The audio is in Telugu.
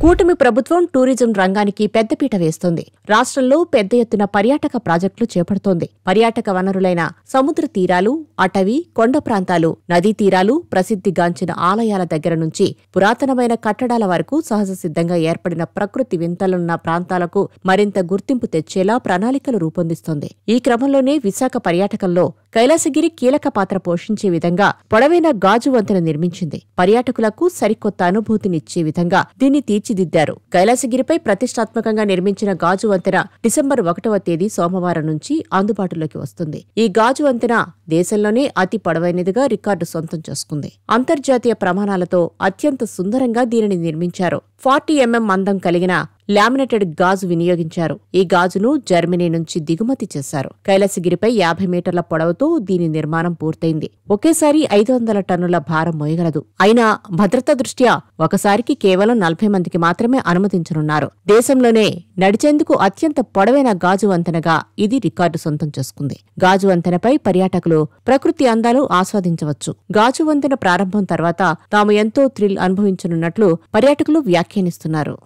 కూటమి ప్రభుత్వం టూరిజం రంగానికి పెద్దపీట వేస్తోంది. రాష్ట్రంలో పెద్ద ఎత్తున పర్యాటక ప్రాజెక్టులు చేపడుతోంది. పర్యాటక వనరులైన సముద్ర తీరాలు, అటవీ, కొండ ప్రాంతాలు, నదీ తీరాలు, ప్రసిద్ధిగాంచిన ఆలయాల దగ్గర నుంచి పురాతనమైన కట్టడాల వరకు సహజ సిద్ధంగా ఏర్పడిన ప్రకృతి వింతలున్న ప్రాంతాలకు మరింత గుర్తింపు తెచ్చేలా ప్రణాళికలు రూపొందిస్తోంది. ఈ క్రమంలోనే విశాఖ పర్యాటకంలో కైలాసగిరి కీలక పాత్ర పోషించే విధంగా పొడవైన గాజు వంతెన నిర్మించింది. పర్యాటకులకు సరికొత్త అనుభూతినిచ్చే విధంగా దీన్ని తీర్చిదిద్దారు. కైలాసగిరిపై ప్రతిష్టాత్మకంగా నిర్మించిన గాజు వంతెన డిసెంబర్ 1వ తేదీ సోమవారం నుంచి అందుబాటులోకి వస్తుంది. ఈ గాజు వంతెన దేశంలోనే అతి పొడవైనదిగా రికార్డు సొంతం చేసుకుంది. అంతర్జాతీయ ప్రమాణాలతో అత్యంత సుందరంగా దీనిని నిర్మించారు. 40 mm మందం కలిగిన లామినేటెడ్ గాజు వినియోగించారు. ఈ గాజును జర్మనీ నుంచి దిగుమతి చేశారు. కైలాసగిరిపై 50 మీటర్ల పొడవుతో దీని నిర్మాణం పూర్తయింది. ఒకేసారి 500 టన్నుల భారం మోయగలదు. అయినా భద్రతా దృష్ట్యా ఒకసారికి కేవలం 40 మందికి మాత్రమే అనుమతించనున్నారు. దేశంలోనే నడిచేందుకు అత్యంత పొడవైన గాజు వంతెనగా ఇది రికార్డు సొంతం చేసుకుంది. గాజు వంతెనపై పర్యాటకులు ప్రకృతి అందాలు ఆస్వాదించవచ్చు. గాజు వంతెన ప్రారంభం తర్వాత తాము ఎంతో థ్రిల్ అనుభవించనున్నట్లు పర్యాటకులు వ్యాఖ్యానిస్తున్నారు.